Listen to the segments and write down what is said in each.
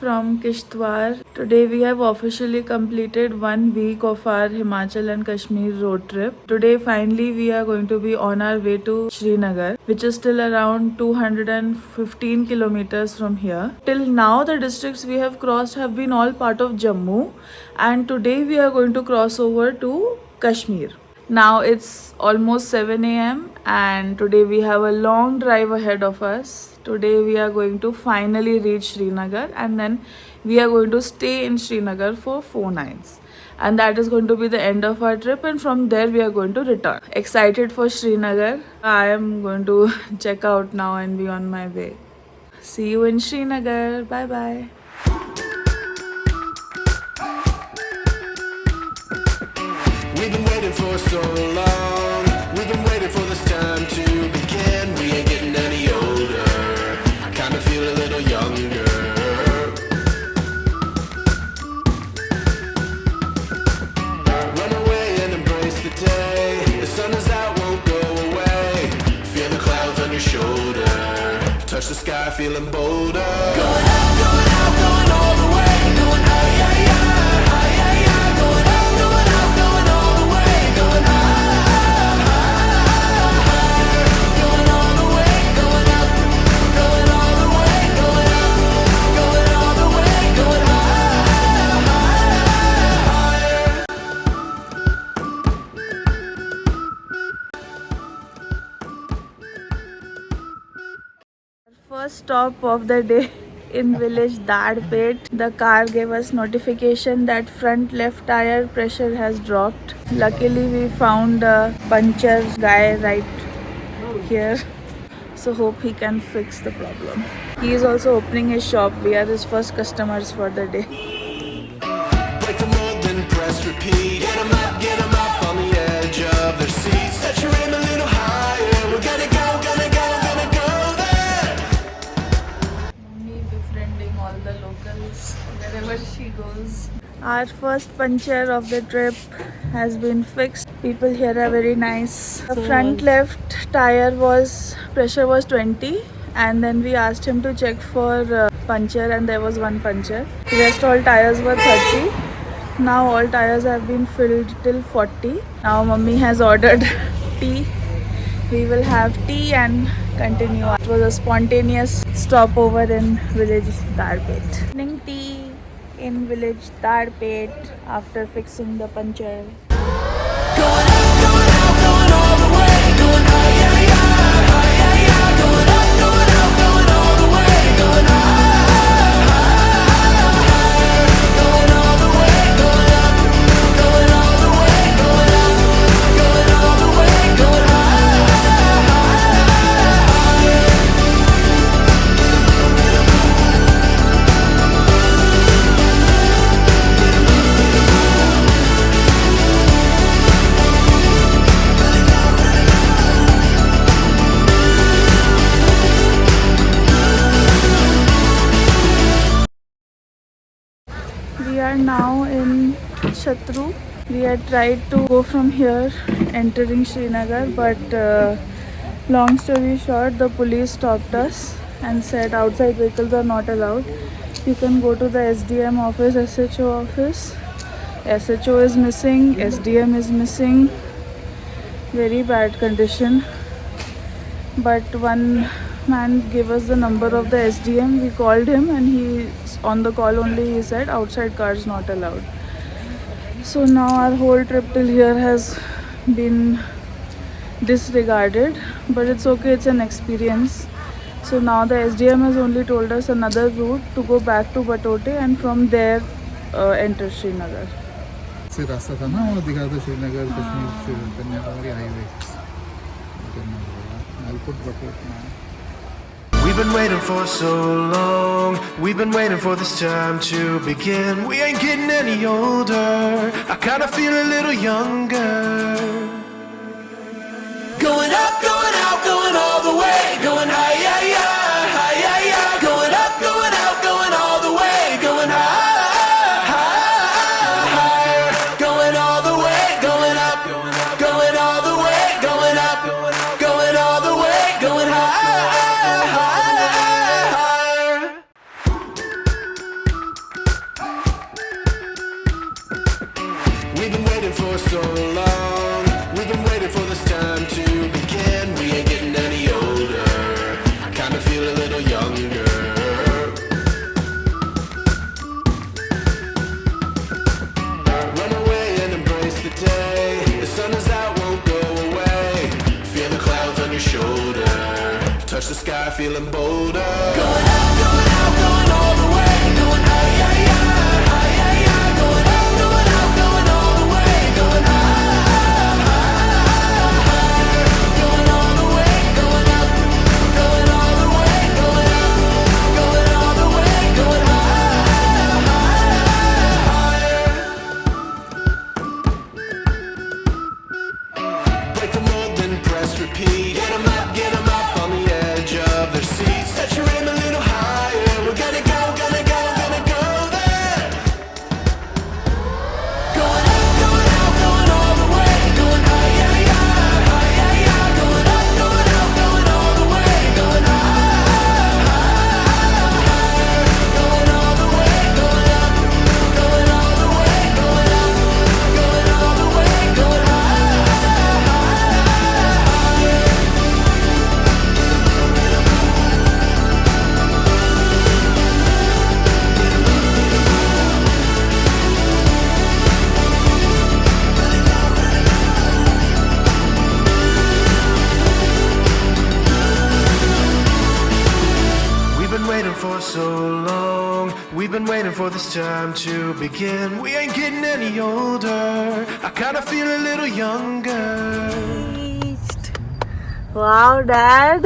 from Kishtwar. Today we have officially completed 1 week of our Himachal and Kashmir road trip. Today finally we are going to be on our way to Srinagar, which is still around 215 kilometers from here. Till now the districts we have crossed have been all part of Jammu, and today we are going to cross over to Kashmir. Now it's almost 7 a.m. and today we have a long drive ahead of us. Today we are going to finally reach Srinagar, and then we are going to stay in Srinagar for 4 nights. And that is going to be the end of our trip, and from there we are going to return. Excited for Srinagar. I am going to check out now and be on my way. See you in Srinagar. Bye bye. We've been waiting for so long. We've been waiting for this time to begin. We ain't getting any older. I kinda feel a little younger. Run away and embrace the day. The sun is out, won't go away. Feel the clouds on your shoulder. Touch the sky, feeling bolder. Going out, going out, going all the way. Going high, yeah, yeah. First stop of the day in village Dadpet. The car gave us notification that front left tire pressure has dropped. Luckily we found a puncture guy right here, so hope he can fix the problem. He is also opening his shop. We are his first customers for the day. Break the mold, then press repeat. Get 'em up on the edge of their seats. Set your aim a little higher. We're gonna go, gonna go, gonna go there. Me befriending all the locals wherever she goes. Our first puncture of the trip has been fixed. People here are very nice. The front left tire pressure was 20, and then we asked him to check for puncture, and there was one puncture. The rest all tires were 30. Now all tires have been filled till 40. Now mummy has ordered tea. We will have tea and continue. It was a spontaneous stopover in village Dadpet. Evening tea in village Dadpet after fixing the puncture. Going up, going out, going all the way. Going high, yeah, yeah, high, yeah, yeah. Going up, going out, going all the way. Going high, higher. Going all the way, going up. Going all the way, going up. Going all the way, going higher. We are now in Chatru. We had tried to go from here entering Srinagar, but long story short, the police stopped us and said outside vehicles are not allowed. You can go to the SDM office, SHO office. SHO is missing, SDM is missing. Very bad condition. But one man gave us the number of the SDM. We called him, and on the call only he said outside cars not allowed. So now our whole trip till here has been disregarded, but it's okay, it's an experience. So now the SDM has only told us another route to go back to Batote, and from there enter Srinagar. से रास्ता था ना वो दिखा था श्रीनगर कश्मीर से Kanyakumari highway करना पड़ेगा मालकोट बटोट ना We've been waiting for so long. We've been waiting for this time to begin. We ain't getting any older. I kinda feel a little younger. Going up, going out, going all the way. Going high, yeah, yeah, high, yeah, yeah. Going up, going out, going all the way. Going high, higher. Going all the way, going up, going all the way, going up, going all the way, going high. waiting for so long. We've been waiting for this time to begin. We ain't getting any older. I kinda feel a little younger. Run away and embrace the day. The sun is out, won't go away. Feel the clouds on your shoulder. Touch the sky, feeling bolder. Going out, going out, going all the way. Going high, yeah, yeah, high, yeah, yeah. Going out, going out, going all the way. Going high, higher. Going all the way, going up. Going all the way, going up. Going all the way, going higher. Break the mold, then press repeat. Get 'em up on the edge of their seats. Set your aim a little higher. We're gonna go, gonna go, gonna go there. Going up, going out, going all the way. Going high, yeah, yeah, high, yeah, yeah. Going up, going out, going all the way. Going higher. Going all the way, going up. Going all the way, going up. Going all the way, going higher. We've been waiting for so long. We've been waiting for this time to begin. We ain't getting any older. I kinda feel a little younger. Wow, Dad.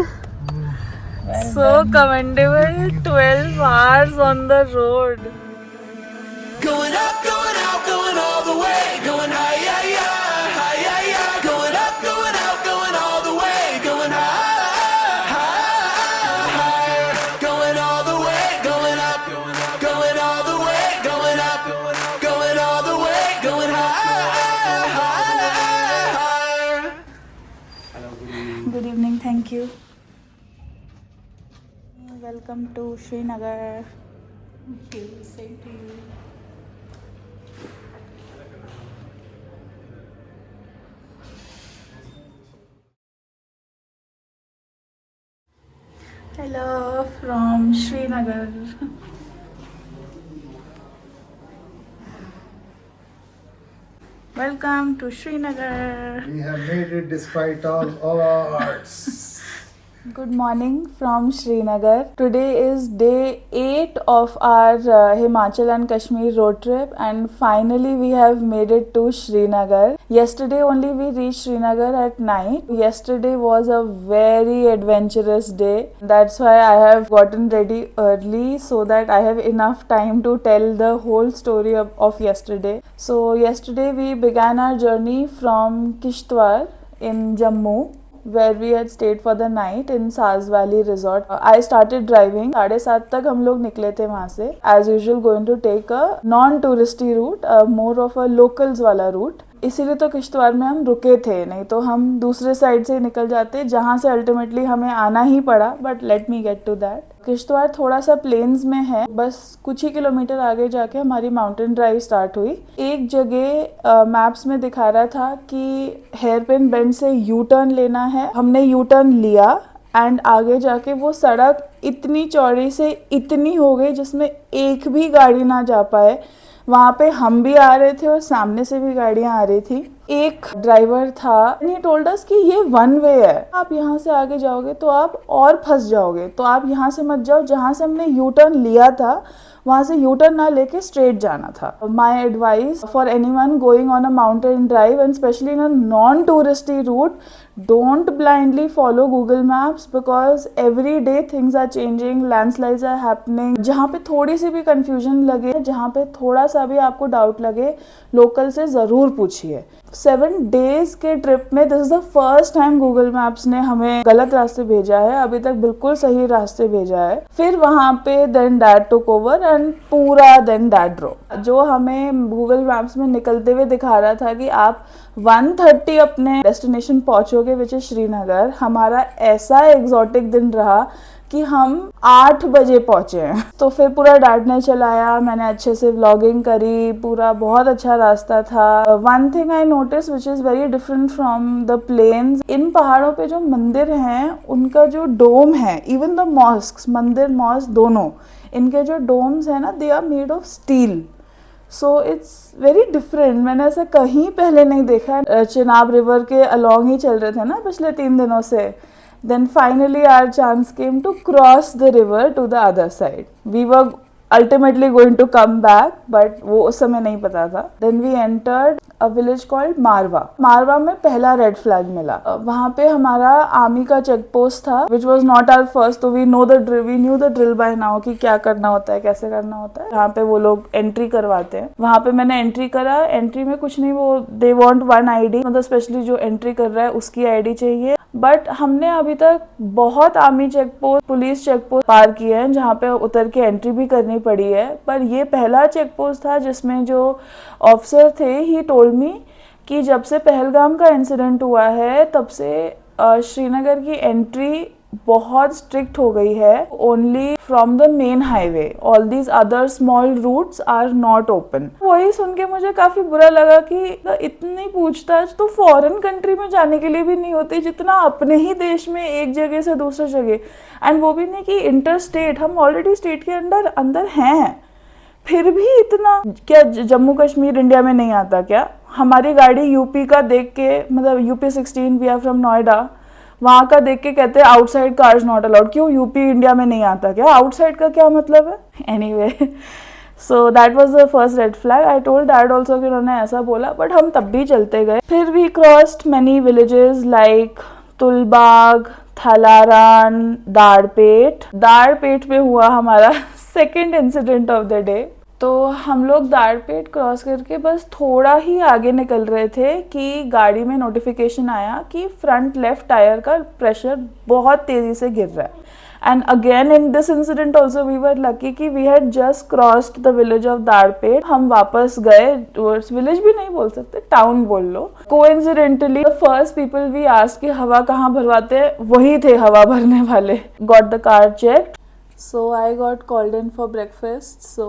So commendable. 12 hours on the road. Going up, going out, going all the way. Going high, yeah, yeah, high, yeah, yeah. Going up, going out, going all the way. Going higher. Going all the way, going up. Going all the way, going up. Going all the way, going higher. Good evening, thank you. Welcome to Srinagar. Okay, same to you. Hello from Srinagar. Welcome to Srinagar. We have made it despite all odds. Good morning from Srinagar. Today is day 8 of our Himachal and Kashmir road trip, and finally we have made it to Srinagar. Yesterday only we reached Srinagar at night. Yesterday was a very adventurous day. That's why I have gotten ready early so that I have enough time to tell the whole story of yesterday. So yesterday we began our journey from Kishtwar in Jammu, where we had stayed for the night in Saz Valley Resort. I started driving. 7:30 तक हम लोग निकले थे वहाँ से. As usual going to take a non-touristy route, more of a locals वाला route. इसीलिए तो किश्तवाड़ में हम रुके थे, नहीं तो हम दूसरे साइड से निकल जाते जहाँ से अल्टीमेटली हमें आना ही पड़ा. But let me get to that. Kishtwar थोड़ा सा प्लेन्स में है, बस कुछ ही किलोमीटर आगे जाके हमारी माउंटेन ड्राइव स्टार्ट हुई. एक जगह मैप्स में दिखा रहा था कि हेयरपिन बेंड से यू टर्न लेना है. हमने यू टर्न लिया एंड आगे जाके वो सड़क इतनी चौड़ी से इतनी हो गई जिसमें एक भी गाड़ी ना जा पाए. वहाँ पे हम भी आ रहे थे और सामने से भी गाड़ियाँ आ रही थी. एक ड्राइवर था, he told us कि ये वन वे है, आप यहाँ से आगे जाओगे तो आप और फंस जाओगे, तो आप यहाँ से मत जाओ. जहाँ से हमने यू टर्न लिया था वहाँ से यू टर्न ना लेके स्ट्रेट जाना था. My advice for anyone going on a mountain drive and specially in a non touristy route, don't blindly follow Google Maps because every day things are changing, landslides are happening. जहाँ पे थोड़ी सी भी confusion लगे, जहाँ पे थोड़ा सा भी आपको डाउट लगे, लोकल से ज़रूर पूछिए. 7 days के ट्रिप में this is the first time Google maps ने हमें गलत रास्ते भेजा है. अभी तक बिल्कुल सही रास्ते भेजा है. फिर वहाँ पे then dad took over and पूरा देन डैड ड्रो. जो हमें गूगल मैप्स में निकलते हुए दिखा रहा था कि आप 1:30 अपने डेस्टिनेशन पहुंचोगे विच इज श्रीनगर। हमारा ऐसा एग्जॉटिक दिन रहा कि हम 8 बजे पहुंचे हैं। तो फिर पूरा डैड ने चलाया, मैंने अच्छे से व्लॉगिंग करी, पूरा बहुत अच्छा रास्ता था। One thing I notice which is very different from the plains, इन पहाड़ों पे जो मंदिर हैं उनका जो डोम है, इवन द मॉस्क, मंदिर मॉस्क दोनों, इनके जो डोम्स हैं ना, they are made of steel. So it's very different. मैंने ऐसा कहीं पहले नहीं देखा। चिनाब रिवर के अलॉन्ग ही चल रहे थे ना पिछले 3 दिनों से। Then finally our chance came to cross the river to the other side. We were ultimately going to come back, but वो उस समय नहीं पता था. Then we entered a village called मारवा. मारवा में पहला रेड फ्लैग मिला. वहाँ पे हमारा आर्मी का चेक पोस्ट था, which was not our first. तो we knew the drill by now कि क्या करना होता है, कैसे करना होता है. यहाँ पे वो लोग एंट्री करवाते हैं. वहाँ पे मैंने एंट्री करा. एंट्री में कुछ नहीं, वो they want one ID, मतलब स्पेशली जो एंट्री कर रहा है उसकी ID चाहिए. बट हमने अभी तक बहुत army check post, police check post पार किए हैं जहाँ पे उतर के एंट्री भी करनी पड़ी है, पर ये पहला चेक पोस्ट था जिसमें जो ऑफिसर थे, ही टोल्ड मी कि जब से पहलगाम का इंसिडेंट हुआ है तब से श्रीनगर की एंट्री बहुत स्ट्रिक्ट हो गई है. Only from the main highway, all these other small routes are not open. वही सुन के मुझे काफी बुरा लगा कि इतनी पूछताछ तो फॉरेन कंट्री में जाने के लिए भी नहीं होती जितना अपने ही देश में एक जगह से दूसरी जगह. एंड वो भी नहीं कि इंटर स्टेट, हम ऑलरेडी स्टेट के अंदर हैं, फिर भी इतना. क्या जम्मू कश्मीर इंडिया में नहीं आता क्या? हमारी गाड़ी यूपी का देख के, मतलब UP 16, we are from Noida, वहाँ का देख के कहते हैं आउटसाइड कार्स नॉट अलाउड. क्यों, यूपी इंडिया में नहीं आता क्या? आउटसाइड का क्या मतलब है? Anyway, so that was the first red flag. I told dad also कि उन्होंने ऐसा बोला, बट हम तब भी चलते गए. फिर we crossed many villages like Tulbagh, Thalaran, Darpet में हुआ हमारा second incident of the day. तो हम लोग दाड़पेट क्रॉस करके बस थोड़ा ही आगे निकल रहे थे कि गाड़ी में नोटिफिकेशन आया कि फ्रंट लेफ्ट टायर का प्रेशर बहुत तेज़ी से गिर रहा है. And again in this incident also we were lucky कि we had just crossed the village of Darpet. हम वापस गए, विलेज भी नहीं बोल सकते, टाउन बोल लो. Coincidentally the first people we asked कि हवा कहाँ भरवाते हैं, वही थे हवा भरने वाले. Got the car checked. So I got called in for breakfast. So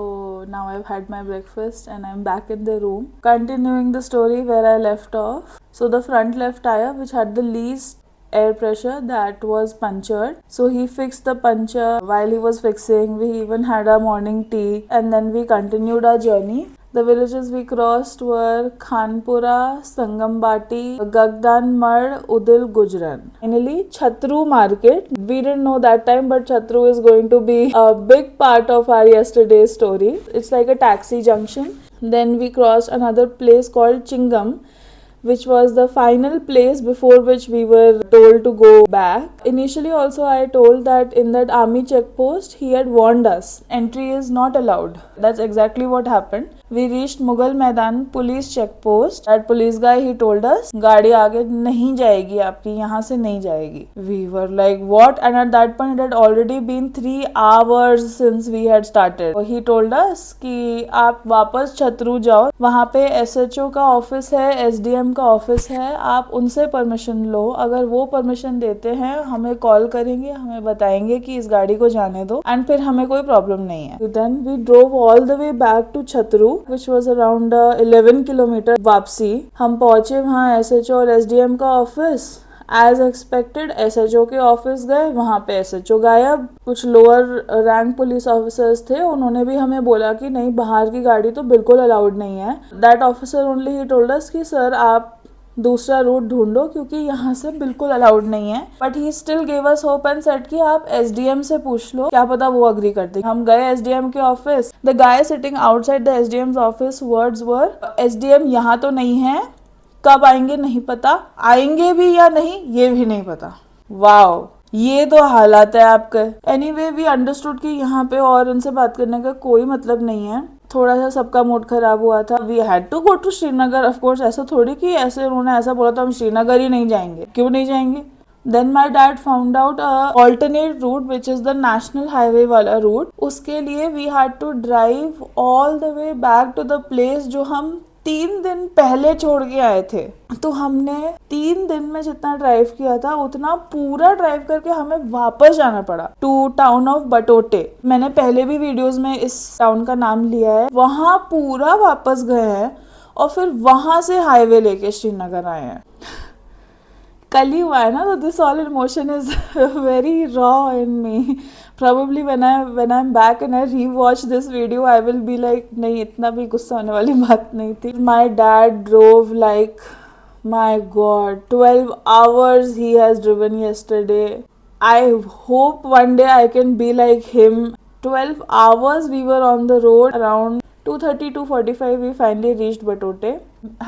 now I've had my breakfast and I'm back in the room. Continuing the story where I left off. So the front left tire, which had the least air pressure, that was punctured. So he fixed the puncture. While he was fixing, we even had our morning tea and then we continued our journey. The villages we crossed were Khanpura, Sangambati, Gagdan Mad, Udil, Gujran. Finally, Chhatru market. We didn't know that time, but Chhatru is going to be a big part of our yesterday's story. It's like a taxi junction. Then we crossed another place called Chingam, which was the final place before which we were told to go back. Initially also I told that in that army checkpost he had warned us, entry is not allowed. That's exactly what happened. We reached Mughal Maidan police checkpost. That police guy, he told us, गाड़ी आगे नहीं जाएगी आपकी, यहाँ से नहीं जाएगी. We were like, what? And at that point it had already been 3 hours since we had started. He told us कि आप वापस छतरू जाओ, वहाँ पे SHO का ऑफिस है, SDM का ऑफिस है, आप उनसे परमिशन लो. अगर वो परमिशन देते हैं हमें कॉल करेंगे, हमें बताएंगे कि इस गाड़ी को जाने दो, एंड फिर हमें कोई प्रॉब्लम नहीं है. Then we drove all the way back to Chhatru, which was around 11 kilometre. वापसी हम पहुंचे वहाँ SHO और SDM का ऑफिस. एज एक्सपेक्टेड SHO के ऑफिस गए, वहाँ पे SHO गायब. कुछ लोअर रैंक पुलिस ऑफिसर्स थे, उन्होंने भी हमें बोला कि नहीं, बाहर की गाड़ी तो बिल्कुल अलाउड नहीं है. That officer only he told us कि सर आप दूसरा रूट ढूंढो क्योंकि यहाँ से बिल्कुल अलाउड नहीं है. But he still gave us hope and said कि आप SDM से पूछ लो, क्या पता वो अग्री करते. हम गए SDM के office. The guy sitting outside the SDM's office words were, SDM यहाँ तो नहीं है, कब आएंगे नहीं पता, आएंगे भी या नहीं ये भी नहीं पता. वाओ, ये तो हालात है आपके. एनीवे वी अंडरस्टूड कि यहाँ पे और उनसे बात करने का कोई मतलब नहीं है. थोड़ा सा सबका मूड खराब हुआ था. We had to go to Srinagar. Of course ऐसा थोड़ी कि ऐसे उन्होंने ऐसा बोला तो हम श्रीनगर ही नहीं जाएंगे. क्यों नहीं जाएंगे? Then my dad found out a alternate route, which is the national highway वाला route. उसके लिए we had to drive all the way back to the place जो हम 3 दिन पहले छोड़ के आए थे। तो हमने 3 दिन में जितना ड्राइव किया था उतना पूरा ड्राइव करके हमें वापस जाना पड़ा टू टाउन ऑफ बटोटे। मैंने पहले भी वीडियोस में इस टाउन का नाम लिया है। वहां पूरा वापस गए हैं और फिर वहां से हाईवे लेके श्रीनगर आए हैं। कल ही हुआ है ना, तो this all emotion is very raw in me. Probably when I'm back and I rewatch this video, I will be like, नहीं इतना भी गुस्सा होने वाली बात नहीं थी। My dad drove like, my God, 12 hours he has driven yesterday. I hope one day I can be like him. 12 hours we were on the road. Around 2:30, 2:45 we finally reached Batote.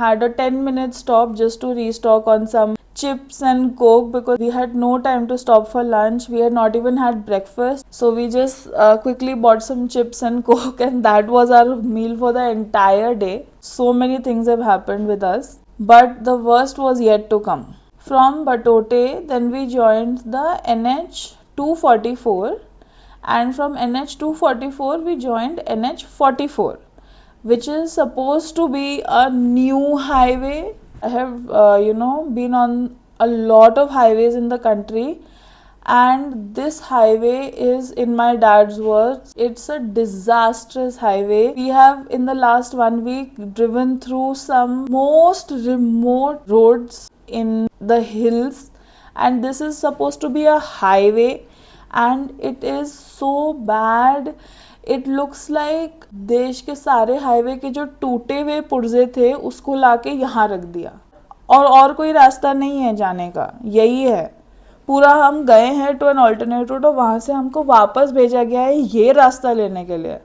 Had a 10-minute stop just to restock on some chips and coke because we had no time to stop for lunch. We had not even had breakfast, so we just quickly bought some chips and coke, and that was our meal for the entire day. So many things have happened with us, but the worst was yet to come. From Batote, then we joined the NH 244, and from NH 244 we joined NH 44, which is supposed to be a new highway. I have, been on a lot of highways in the country, and this highway is, in my dad's words, it's a disastrous highway. We have, in the last 1 week, driven through some most remote roads in the hills, and this is supposed to be a highway, and it is so bad. It looks like देश के सारे highway के जो टूटे हुए पुर्जे थे उसको लाके यहाँ रख दिया, और कोई रास्ता नहीं है जाने का, यही है पूरा। हम गए हैं टू एन ऑल्टरनेट रूट और वहाँ से हमको वापस भेजा गया है ये रास्ता लेने के लिए।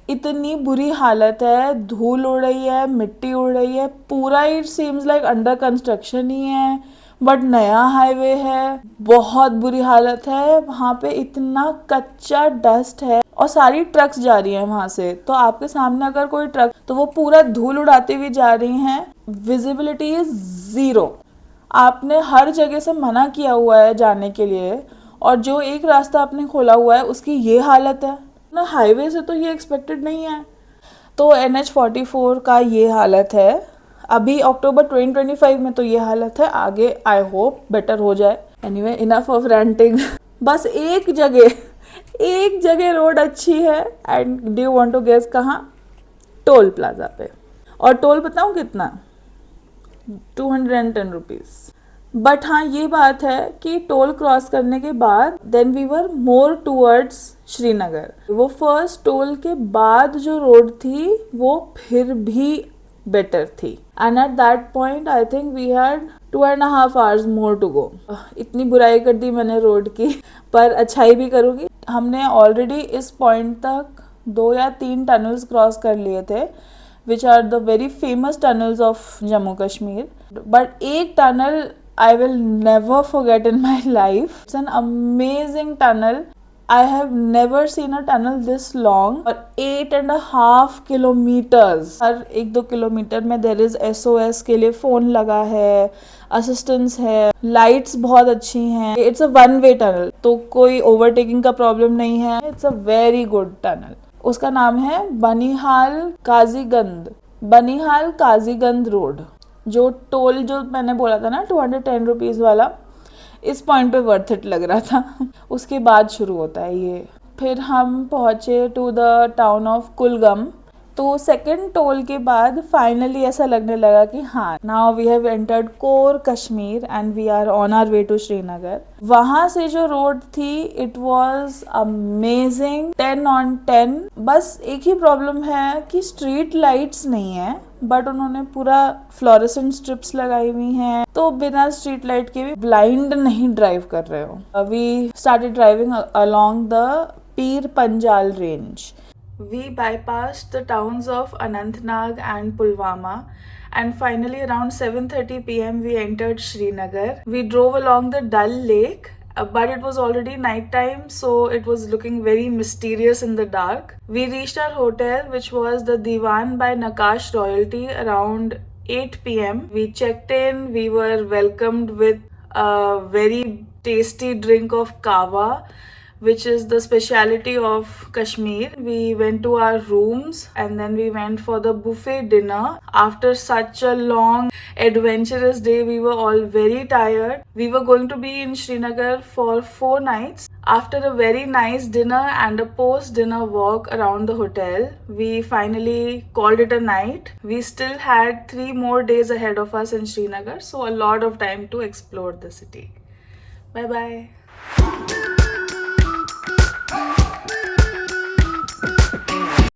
इतनी बुरी हालत है, धूल उड़ रही है, मिट्टी उड़ रही है, पूरा it seems like under construction ही है, बट नया हाईवे है। बहुत बुरी हालत है वहाँ पे, इतना कच्चा डस्ट है और सारी ट्रक्स जा रही हैं वहाँ से। तो आपके सामने अगर कोई ट्रक, तो वो पूरा धूल उड़ाते हुए जा रही हैं। Visibility is 0। आपने हर जगह से मना किया हुआ है जाने के लिए, और जो एक रास्ता आपने खोला हुआ है उसकी ये हालत है ना। हाईवे से तो ये एक्सपेक्टेड नहीं है। तो NH 44 का ये हालत है अभी। अक्टूबर 2025 में तो ये हालत है, आगे आई होप बेटर हो जाए। Anyway, enough of ranting. बस एक जगह रोड अच्छी है, and do you want to guess कहाँ? टोल प्लाजा पे। और टोल बताऊँ कितना? 210 रुपीज़। बट हाँ, ये बात है कि टोल क्रॉस करने के बाद then we were more towards Srinagar. वो फर्स्ट टोल के बाद जो रोड थी वो फिर भी बेटर थी, and at that point I think we had 2.5 hours more to go. इतनी बुराई कर दी मैंने रोड की, पर अच्छाई भी करूँगी। हमने ऑलरेडी इस पॉइंट तक 2 या 3 टनल्स क्रॉस कर लिए थे, which are the very famous tunnels of Jammu Kashmir. But एक tunnel I will never forget in my life. It's an amazing tunnel. I have never seen a tunnel this long. और 8.5 kilometers. हर 1-2 kilometre में there is SOS के लिए phone लगा है, assistance है, lights बहुत अच्छी हैं। It's a one-way tunnel, तो कोई ओवरटेकिंग का प्रॉब्लम नहीं है। It's a very good tunnel. उसका नाम है बनिहाल काजीगंज रोड। जो टोल जो मैंने बोला था ना 210 रुपीज़ वाला, इस पॉइंट पे वर्थ इट लग रहा था। उसके बाद शुरू होता है ये। फिर हम पहुँचे टू द टाउन ऑफ कुलगम। तो सेकेंड टोल के बाद फाइनली ऐसा लगने लगा कि हाँ, now we have entered core Kashmir and we are on our way to Srinagar. वहाँ से जो रोड थी इट वाज अमेजिंग, 10 on 10। बस एक ही प्रॉब्लम है कि स्ट्रीट लाइट्स नहीं है, बट उन्होंने पूरा फ्लोरेसेंट स्ट्रिप्स लगाई हुई हैं, तो बिना स्ट्रीट लाइट के भी ब्लाइंड नहीं ड्राइव कर रहे हो। We started driving along the Pir Panjal range. We bypassed the towns of Anantnag and Pulwama, and finally around 7:30 p.m. we entered Srinagar. We drove along the Dal Lake, but it was already night time, so it was looking very mysterious in the dark. We reached our hotel, which was the Diwan by Nakash Royalty, around 8 p.m. We checked in. We were welcomed with a very tasty drink of kava, which is the speciality of Kashmir. We went to our rooms and then we went for the buffet dinner. After such a long adventurous day, we were all very tired. We were going to be in Srinagar for 4 nights. After a very nice dinner and a post-dinner walk around the hotel, we finally called it a night. We still had 3 more days ahead of us in Srinagar, so a lot of time to explore the city. Bye bye.